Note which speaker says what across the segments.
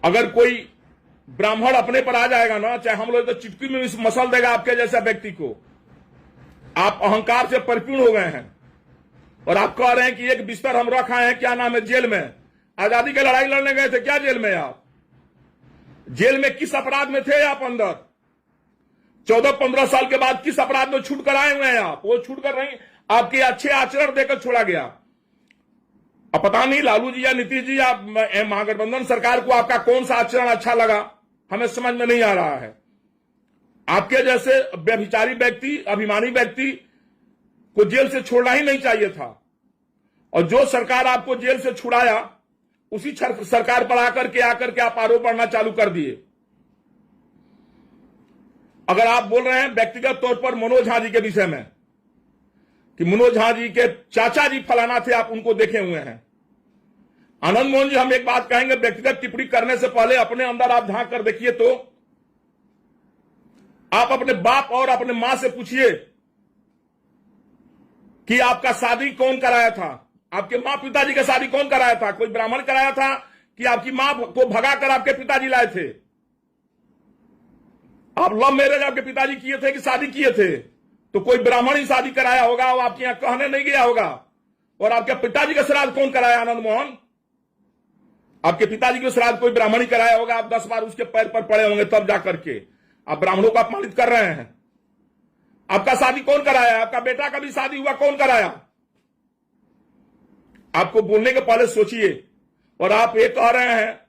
Speaker 1: अगर कोई ब्राह्मण अपने पर आ जाएगा ना, चाहे हम लोग तो चुटकी में मसल देगा आपके जैसा व्यक्ति को। आप अहंकार से परिपूर्ण हो गए हैं और आप कह रहे हैं कि एक बिस्तर हम रखा है, क्या नाम है, जेल में। आजादी की लड़ाई लड़ने गए थे क्या जेल में? आप जेल में किस अपराध में थे? आप अंदर 14-15 साल के बाद किस अपराध में छूट कर आए हुए हैं आप? वो छूट कर नहीं, आपके अच्छे आचरण देकर छोड़ा गया। अब पता नहीं लालू जी या नीतीश जी या महागठबंधन सरकार को आपका कौन सा आचरण अच्छा लगा, हमें समझ में नहीं आ रहा है। आपके जैसे व्यभिचारी व्यक्ति, अभिमानी व्यक्ति को जेल से छोड़ना ही नहीं चाहिए था। और जो सरकार आपको जेल से छुड़ाया, उसी सरकार पर आकर के आप आरोप पड़ना चालू कर दिए। अगर आप बोल रहे हैं व्यक्तिगत तौर पर मनोज झा जी के विषय में कि मनोज झा जी के चाचा जी फलाना थे, आप उनको देखे हुए हैं। आनंद मोहन जी, हम एक बात कहेंगे, व्यक्तिगत टिप्पणी करने से पहले अपने अंदर आप झांक कर देखिए तो आप अपने बाप और अपने मां से पूछिए कि आपका शादी कौन कराया था? आपके मां पिताजी का शादी कौन कराया था? कोई ब्राह्मण कराया था कि आपकी मां को भगाकर आपके पिताजी लाए थे? आप लव मैरिज आपके पिताजी किए थे कि शादी किए थे? तो कोई ब्राह्मण ही शादी कराया होगा, वो आपके यहां कहने नहीं गया होगा। और आपके पिताजी का श्राद्ध कौन कराया? आनंद मोहन, आपके पिताजी का श्राद्ध कोई ब्राह्मण ही कराया होगा। आप 10 बार उसके पैर पर पड़े होंगे, तब जाकर के आप ब्राह्मणों को अपमानित कर रहे हैं। आपका शादी कौन कराया? आपका बेटा का भी शादी हुआ, कौन कराया? आपको बोलने के पहले सोचिए। और आप ये कह रहे हैं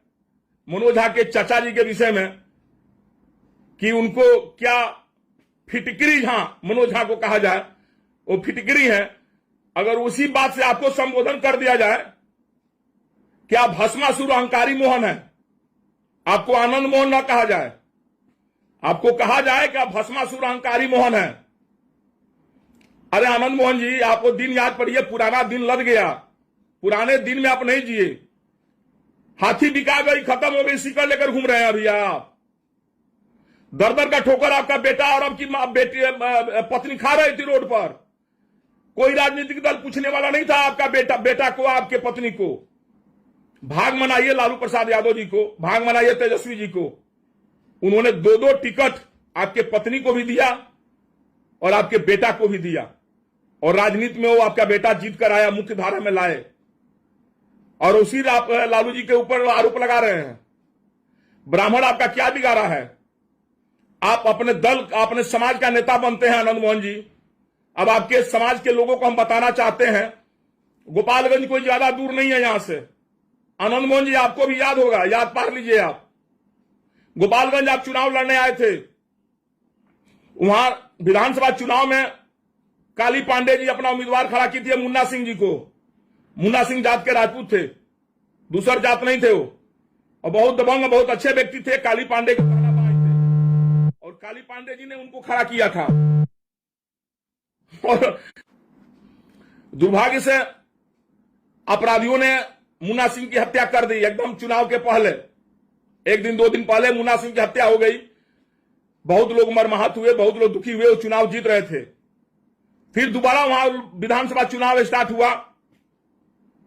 Speaker 1: मनोज झा के चाचा जी के विषय में कि उनको क्या फिटकरी झा, मनोज झा को कहा जाए, वो फिटकरी है। अगर उसी बात से आपको संबोधन कर दिया जाए कि आप भस्मासुर अहंकारी मोहन है, आपको आनंद मोहन न कहा जाए, आपको कहा जाए कि आप भस्मासुर अहंकारी मोहन है। अरे आनंद मोहन जी, आपको दिन याद पड़िए, पुराना दिन लद गया, पुराने दिन में आप नहीं जिए। हाथी बिका गई, खत्म हो गई, सिकड़ लेकर घूम रहे हैं अभी आप। दर दर का ठोकर आपका बेटा और आपकी बेटी पत्नी खा रही थी रोड पर। कोई राजनीतिक दल पूछने वाला नहीं था आपका बेटा को, आपके पत्नी को। भाग मनाइए लालू प्रसाद यादव जी को, भाग मनाइए तेजस्वी जी को। उन्होंने 2-2 टिकट आपके पत्नी को भी दिया और आपके बेटा को भी दिया। और राजनीति में वो आपका बेटा जीत कर आया, मुख्य धारा में लाए, और उसी लालू जी के ऊपर आरोप लगा रहे हैं। ब्राह्मण आपका क्या बिगाड़ा है? आप अपने दल, अपने समाज का नेता बनते हैं आनंद मोहन जी। अब आपके समाज के लोगों को हम बताना चाहते हैं, गोपालगंज कोई ज्यादा दूर नहीं है यहां से। आनंद मोहन जी, आपको भी याद होगा, याद पार लीजिए आप। गोपालगंज आप चुनाव लड़ने आए थे, वहां विधानसभा चुनाव में काली पांडे जी अपना उम्मीदवार खड़ा की थी मुन्ना सिंह जी को। मुन्ना सिंह जात के राजपूत थे, दूसर जात नहीं थे वो, और बहुत दबंग, बहुत अच्छे व्यक्ति थे। काली पांडे के और काली पांडे जी ने उनको खड़ा किया था। और दुर्भाग्य से अपराधियों ने मुन्ना सिंह की हत्या कर दी एकदम चुनाव के पहले। 1 दिन 2 दिन पहले मुन्ना सिंह की हत्या हो गई। बहुत लोग मरमाहत हुए, बहुत लोग दुखी हुए। वो चुनाव जीत रहे थे। फिर दोबारा वहां विधानसभा चुनाव स्टार्ट हुआ,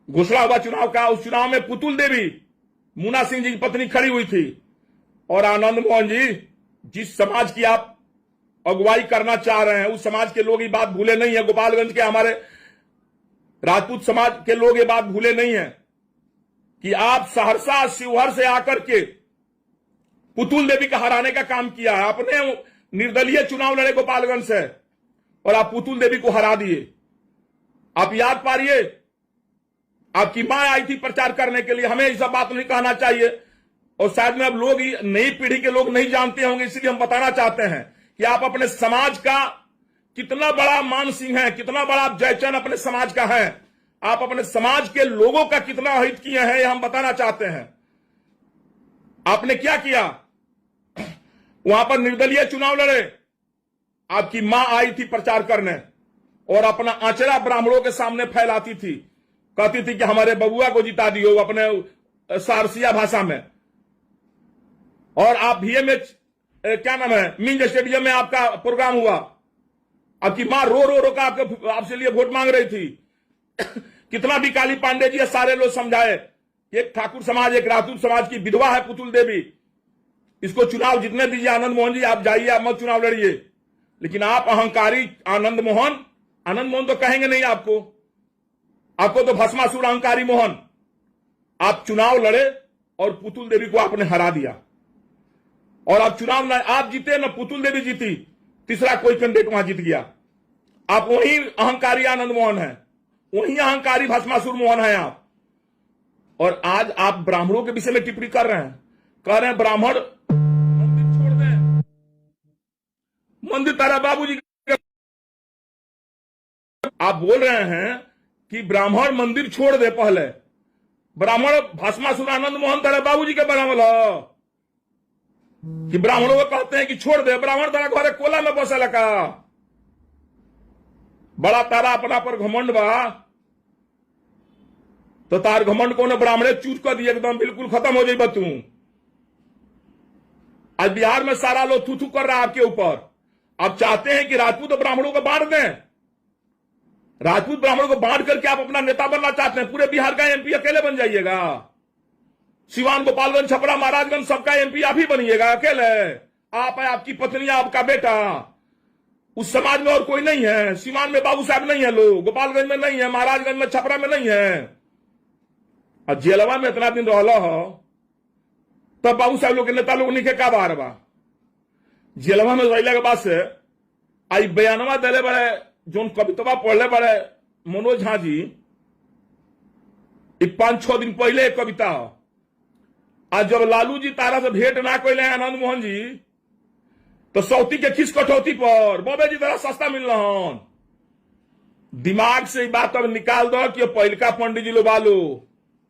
Speaker 1: घोषणा हुआ चुनाव का। उस चुनाव में पुतुल देवी, मुन्ना सिंह जी की पत्नी, खड़ी हुई थी। और आनंद मोहन जी, जिस समाज की आप अगुवाई करना चाह रहे हैं, उस समाज के लोग ये बात भूले नहीं है। गोपालगंज के हमारे राजपूत समाज के लोग ये बात भूले नहीं है कि आप सहरसा, शिवहर से आकर के पुतुल देवी का हराने का काम किया है। आपने निर्दलीय चुनाव लड़े गोपालगंज से और आप पुतुल देवी को हरा दिए। आप याद पारिए, आपकी मां आई थी प्रचार करने के लिए। हमें ये सब बात नहीं कहना चाहिए, और शायद में अब लोग, नई पीढ़ी के लोग नहीं जानते होंगे, इसलिए हम बताना चाहते हैं कि आप अपने समाज का कितना बड़ा मान सिंह है, कितना बड़ा आप जयचंद अपने समाज का है। आप अपने समाज के लोगों का कितना हित किए हैं, यह हम बताना चाहते हैं। आपने क्या किया? वहां पर निर्दलीय चुनाव लड़े, आपकी मां आई थी प्रचार करने और अपना आंचरा ब्राह्मणों के सामने फैलाती थी, कहती थी कि हमारे बबुआ को जिता दियो, अपने सारसिया भाषा में। और आप VMH क्या नाम है, मिंज स्टेडियम में आपका प्रोग्राम हुआ। आपकी मां रो रो रो का आपसे लिए वोट मांग रही थी। कितना भी काली पांडे जी सारे लोग समझाए, एक ठाकुर समाज, एक राजपूत समाज की विधवा है पुतुल देवी, इसको चुनाव जीतने दीजिए आनंद मोहन जी, आप जाइए, आप मत चुनाव लड़िए। लेकिन आप अहंकारी आनंद मोहन तो कहेंगे नहीं आपको तो भस्मासुर अहंकारी मोहन। आप चुनाव लड़े और पुतुल देवी को आपने हरा दिया, और आप चुनाव न आप जीते न पुतुल देवी जीती, तीसरा कोई कैंडिडेट वहां जीत गया। आप वही अहंकारी आनंद मोहन है, वही अहंकारी भस्मासुर मोहन है आप। और आज आप ब्राह्मणों के विषय में टिप्पणी कर रहे हैं, कह रहे हैं ब्राह्मण मंदिर छोड़ दें, मंदिर तारा बाबूजी। आप बोल रहे हैं कि ब्राह्मण मंदिर छोड़ दे, पहले ब्राह्मण भस्मासुर आनंद मोहन तारा बाबूजी के बनावल हो कि ब्राह्मणों को कहते हैं कि छोड़ दे, ब्राह्मण तारा घरे कोला में बसल का। बड़ा तारा अपना पर घमंड बा, तो तार घमंड को न ब्राह्मणे चूट कर दिए, एकदम बिल्कुल खत्म हो जाए तू। आज बिहार में सारा लोग थू कर रहा है आपके ऊपर। आप चाहते हैं कि राजपूत और ब्राह्मणों को बांट दें, राजपूत ब्राह्मणों को बांट करके आप अपना नेता बनना चाहते हैं। पूरे बिहार का एमपी अकेले बन जाइएगा, सिवान, गोपालगंज, छपरा, महाराजगंज सबका एमपी आप ही बनिएगा अकेले। आप है, आपकी पत्नी, आपका बेटा, उस समाज में और कोई नहीं है। सिवान में बाबू साहब नहीं है, लोग गोपालगंज में नहीं है, महाराजगंज में, छपरा में नहीं है। और जेलवा में इतना दिन रहला हो तब बाबू साहब लोग के नेता लोग निके का बार बा। जेलवा में रहला के बाद से आई बयानवा दिले बड़े, जो कवितवा पढ़ले बड़े मनोज झा जी, 5-6 दिन पहले एक कविता हो। आज जब लालू जी तारा से भेंट ना कैले आनंद मोहन जी, तो सौती के खिस कटौती पर बबे जी तरह सस्ता मिल रहा। दिमाग से ये बात अब निकाल दो कि पहलका पंडित जी लो बालो,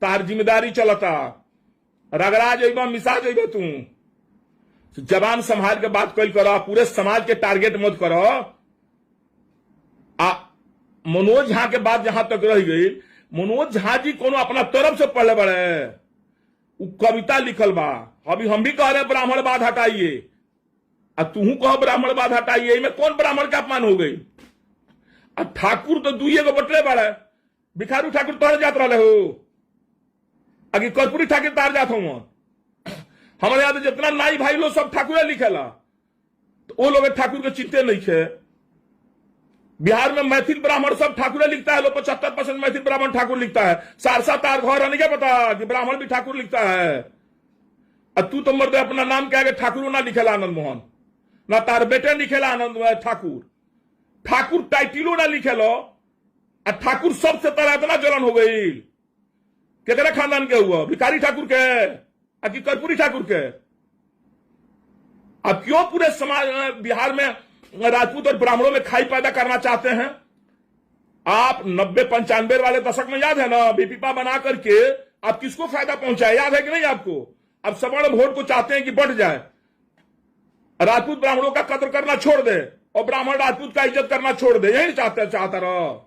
Speaker 1: तार जिम्मेदारी चलता, रगड़ा जेबा, मिसा जेबा। तू जबान संभाल के बात कल करो, पूरे समाज के टारगेट मत करो। मनोज झा के बात जहां तक रह गई, मनोज झा जी कोनो अपना तरफ से पढ़ले बड़े, वो कविता लिखल बा। अभी हम भी कह रहे ब्राह्मण बाद हटाइए, और तू कह ब्राह्मण बाद हटाइए, इनमें कौन ब्राह्मण का अपमान हो गई? और ठाकुर तो दुइये को बटले बड़े, भिखारू ठाकुर तोड़ जात रहे हो, अगे कर्पूरी ठाकुर तार जात हो। हमारे याद जितना नाई भाई लोग सब ठाकुर लिखेला, तो वो लोग ठाकुर के चिंते नहीं थे। बिहार में मैथिल ब्राह्मण सब ठाकुर लिखता है, लोग 75% मैथिल ब्राह्मण ठाकुर लिखता है। सारसा तार घर है, नहीं क्या पता कि ब्राह्मण भी ठाकुर लिखता है। और तू तो मर्द अपना नाम क्या ठाकुर ना लिखेला आनंद मोहन, ना तार बेटे लिखेला आनंद ठाकुर, ठाकुर टाइटिलो ना लिखेलो। और ठाकुर सबसे तरह इतना जलन हो गई, केकरा खानदान के हुआ, भिखारी ठाकुर के कि कर्पूरी ठाकुर के? अब क्यों पूरे समाज बिहार में राजपूत और ब्राह्मणों में खाई पैदा करना चाहते हैं? आप 90-95 वाले दशक में याद है ना, बीपीपा बना करके आप किसको फायदा पहुंचाए, याद है कि नहीं आपको? अब सवर्ण वोट को चाहते हैं कि बढ़ जाए, राजपूत ब्राह्मणों का कदर करना छोड़ दे और ब्राह्मण राजपूत का इज्जत करना छोड़ दे, यही चाहता रहो।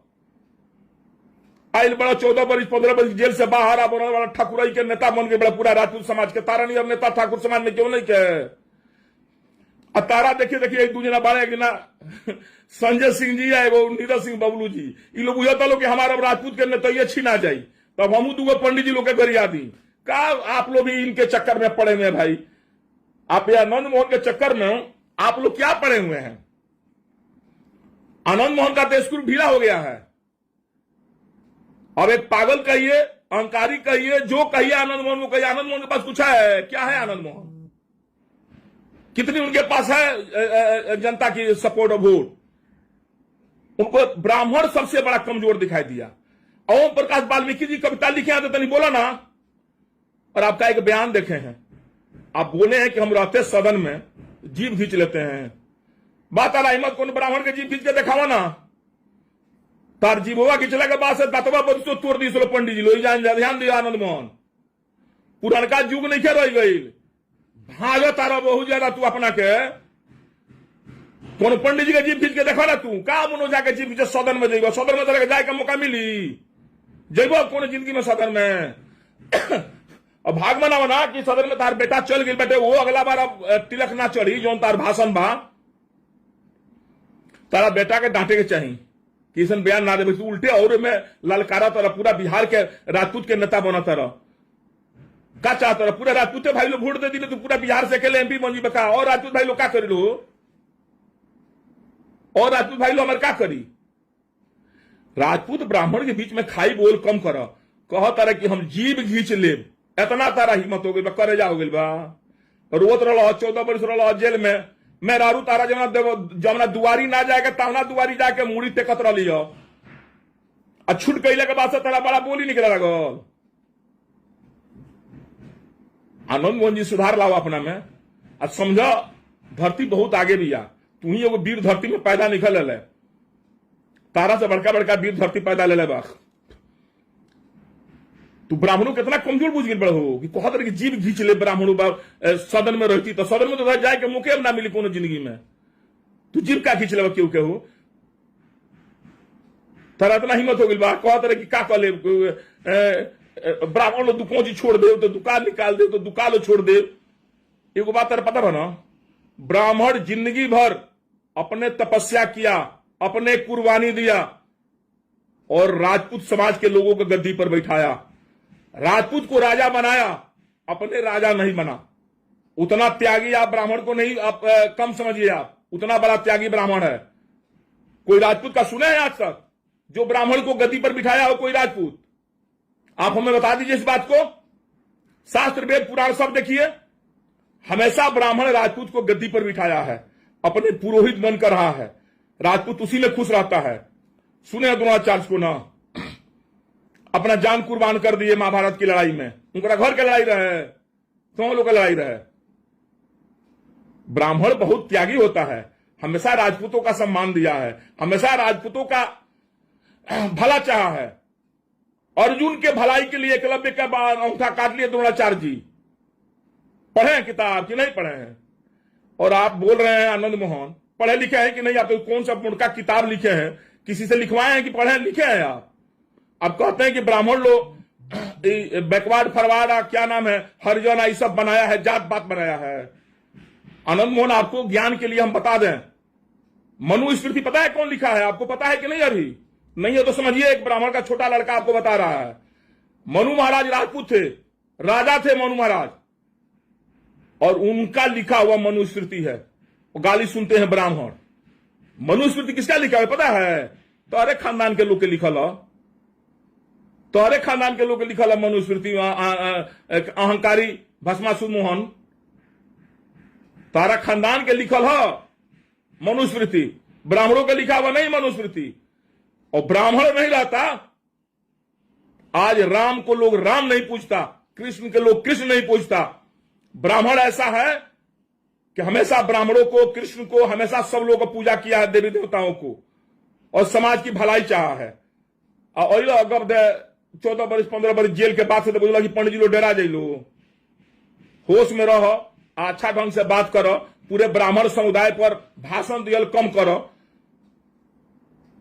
Speaker 1: आइल बड़ा 14 वर्ष 15 वर्ष जेल से बाहर आ बड़ा ठाकुराई के नेता बन गए, बड़ा पूरा राजपूत समाज के तारा नहीं। अब नेता ठाकुर समाज में क्यों नहीं के? अब तारा देखिए एक दूजना बारे एक ना संजय सिंह जी है, वो नीरज सिंह बबलू जी, ये लोग बुझता लोग कि हमारा राजपूत के नेता ये छीना जाये, तब हम दूगो पंडित जी लोग के गरिया दी का। आप लोग भी इनके चक्कर में पड़े हुए हैं भाई। आप ये आनंद मोहन के चक्कर में आप लोग क्या पड़े हुए हैं? आनंद मोहन का तो स्कूल ढीला हो गया है। अब एक पागल कहिए, अहंकारी कहिए, जो कहिए आनंद मोहन को कहिए, आनंद मोहन के पास कुछ है क्या? है आनंद मोहन? कितनी उनके पास है जनता की सपोर्ट और वोट? उनको ब्राह्मण सबसे बड़ा कमजोर दिखाई दिया। ओम प्रकाश वाल्मीकि जी कविता लिखे हैं तो नहीं बोला ना। और आपका एक बयान देखे हैं, आप बोले हैं कि हम रहते सदन में जीभ खींच लेते हैं। बात आ हिम्मत कौन ब्राह्मण के जीभ खींच के दिखावा ना, तार जीभवा खींचला के बाद से दातवा बदसो तोड़ दी पंडित जी लो। ध्यान दियो आनंद मोहन, पुरानका युग नहीं के रह गई। भागो तारा बहुत ज्यादा तू अपना के, कौन पंडित जी के जीभ खींच के देखो ना। तू का मनोजा के जीभ खींच सदन में जेबो, सदन में चले जाए का मौका मिली जेबो कौन जिंदगी में सदन में। अब भाग मना ना कि सदन में तार बेटा चल गई बेटे, वो अगला बार अब तिलक ना चढ़ी जो तार भाषण बा, तारा बेटा के डांटे के चाहिए कि बयान ना दे। तू उल्टे और में ललकारा तरह पूरा बिहार के राजपूत के नेता बना तरह। का चाहता रहा? पूरा राजपूत भाई लोग वोट दे दिले तो पूरा बिहार से अकेले एमपी बन जी बका। और राजपूत भाई लोग का करी लो? और राजपूत भाई लोग हमारे का करी? राजपूत ब्राह्मण के बीच में खाई बोल कम कर। कह तारा कि हम जीव घींच ले, इतना तारा हिम्मत हो गई बा, करे जा हो गई बा। रोत रहा 14 वर्ष रहा जेल में। मैं रारू तारा जमना दुआरी ना जाएगा तमना दुआरी जाके मुड़ी टेकत रही हो। और छूट कैले के बाद से तारा बड़ा बोली निकले लगल। आनंद मोहन जी सुधार लाओ अपना में। और समझो धरती बहुत आगे भी आ। तू ही एगो वीर धरती में पैदा निकल ले, तारा से बड़का बड़का वीर धरती पैदा ले बा। तू ब्राह्मणों कितना कमजोर बुझ गए हो कि कहत रहे कि जीव घींच ले ब्राह्मणों सदन में रहती तो सदन में तो जाए के मौके ना मिली कोनो जिंदगी में। तू जीव का खींच ले क्यों के हो? तारा इतना हिम्मत हो गई बा कहत रहे कि का कह ले ब्राह्मण लोग दुकान जी छोड़ दे तो दुकान निकाल दे तो दुकान छोड़ दे। एगो बात तेरे पता बा ना, ब्राह्मण जिंदगी भर अपने तपस्या किया, अपने कुर्बानी दिया और राजपूत समाज के लोगों को गद्दी पर बैठाया, राजपूत को राजा बनाया, अपने राजा नहीं बना। उतना त्यागी आप ब्राह्मण को नहीं आप कम समझिए। आप उतना बड़ा त्यागी ब्राह्मण है। कोई राजपूत का सुना है आज तक जो ब्राह्मण को गद्दी पर बिठाया हो? कोई राजपूत आप हमें बता दीजिए इस बात को। शास्त्र वेद पुराण सब देखिए, हमेशा ब्राह्मण राजपूत को गद्दी पर बिठाया है, अपने पुरोहित बनकर रहा है। राजपूत उसी में खुश रहता है। सुने द्रोणाचार्य को ना, अपना जान कुर्बान कर दिए महाभारत की लड़ाई में। उनका घर की लड़ाई रहे, तुम लोग का लड़ाई रहे। ब्राह्मण बहुत त्यागी होता है, हमेशा राजपूतों का सम्मान दिया है, हमेशा राजपूतों का भला चाहा है। अर्जुन के भलाई के लिए एकलव्य का अंगूठा काट लिए द्रोणाचार्य जी। पढ़े हैं किताब कि नहीं पढ़े हैं? और आप बोल रहे हैं आनंद मोहन पढ़े लिखे हैं कि नहीं? आप तो कौन सा उनका किताब लिखे हैं? किसी से लिखवाए हैं कि पढ़े लिखे हैं? आप कहते हैं कि ब्राह्मण लोग बैकवर्ड फॉरवर्ड क्या नाम है हरिजन ये सब बनाया है, जात पात बनाया है। आनंद मोहन आपको ज्ञान के लिए हम बता दें, मनुस्मृति पता है कौन लिखा है? आपको पता है कि नहीं? अभी नहीं है तो समझिए, एक ब्राह्मण का छोटा लड़का आपको बता रहा है। मनु महाराज राजपूत थे, राजा थे मनु महाराज, और उनका लिखा हुआ मनुस्मृति है। वो गाली सुनते हैं ब्राह्मण। मनुस्मृति किसका लिखा है पता है? तोहरे खानदान के लोग के लिखल है, तोहरे खानदान के लोग के लिखल है मनुस्मृति। अहंकारी भस्मासुर मोहन, तारा खानदान के लिखल है मनुस्मृति, ब्राह्मणों के लिखा हुआ नहीं मनुस्मृति। और ब्राह्मण नहीं रहता, आज राम को लोग राम नहीं पूछता, कृष्ण के लोग कृष्ण नहीं पूछता। ब्राह्मण ऐसा है कि हमेशा ब्राह्मणों को, कृष्ण को, हमेशा सब लोगों को पूजा किया है, देवी देवताओं को, और समाज की भलाई चाहा है। और 14 वर्ष 15 वर्ष जेल के बाद से तो बोला कि पंडित जी लोग डरा जाइलो, होश में रहो, अच्छा ढंग से बात करो, पूरे ब्राह्मण समुदाय पर भाषण दियल कम करो।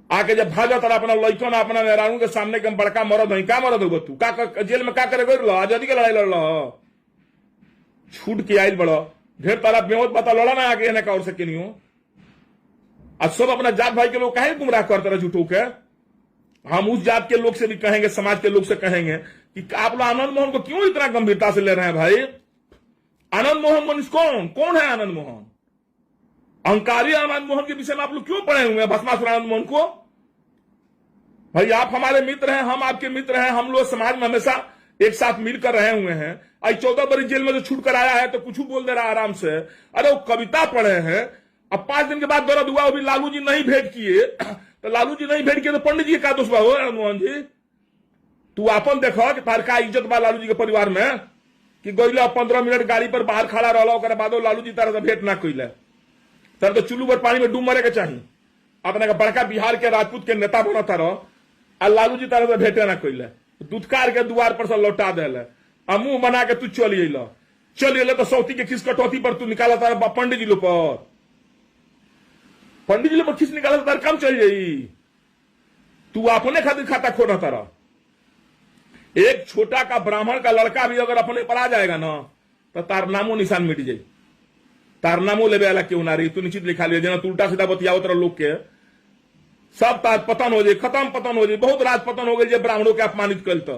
Speaker 1: आके जब भाजा तारा अपना लड़कन अपना मेहरानू के सामने के बड़का मरद है, क्या मरद हो तू? का जेल में का करे आजादी के लड़ाई लड़ लो, छूट के आयल बड़ो ढेर तारा बेवत पता लड़ा ना आगे ना और सके नहीं हो। आज सब अपना जात भाई के लोग कहे गुमराह करते रहे झूठों के। हम उस जात के लोग से भी कहेंगे, समाज के लोग से कहेंगे कि आप लोग आनंद मोहन को क्यों इतना गंभीरता से ले रहे हैं? भाई आनंद मोहन मनुष्य कौन है? आनंद मोहन अहंकारी आनंद मोहन के विषय में आप लोग क्यों पढ़े हुए हैं भस्मासुर आनंद मोहन को? भाई आप हमारे मित्र हैं, हम आपके मित्र हैं, हम लोग समाज में हमेशा एक साथ मिलकर रहे हुए हैं। आज 14 वर्ष जेल में जो छूट कर आया है तो कुछ बोल दे रहा है आराम से। अरे वो कविता पढ़े हैं, अब 5 दिन के बाद दर्द हुआ, अभी लालू जी नहीं भेंट किए तो लालू जी नहीं भेंट किए तो पंडित जी का दोष बा हो? आनंद मोहन जी तू अपन देखो कि तार का इज्जत बा लालू जी के परिवार में कि गईला 15 मिनट गाड़ी पर बाहर खड़ा रहा, बाद लालू जी तारा से भेंट ना कैले। तर तो चुल्लू पर पानी में डूब मरे के चाहिए। अपने का बड़का बिहार के राजपूत के नेता बनता रहो और लालू जी तारा से भेंटे ना कैले, दुदकार के द्वार पर से लौटा दे, मुंह बना के तू चलिए तो सौती के खिस कटौती पर तू निकाला तारा पंडित जी लो पर, पंडित जी लो पर खिस निकाला तारा काम चल जाई। तू अपने खातिर खाता खोना तारा। एक छोटा का ब्राह्मण का लड़का भी अगर अपने पर आ जाएगा ना तो तार नामो निशान मिट जाए। तार नामो लेवे वाला क्यों ना रही, तू निश्चित लिखा लिया जना तू उल्टा सीधा बतियाओ तरह लोग के सब ताज पतन हो जाए, खत्म पतन हो जाए। बहुत राज पतन हो गई ब्राह्मणों के अपमानित कल तो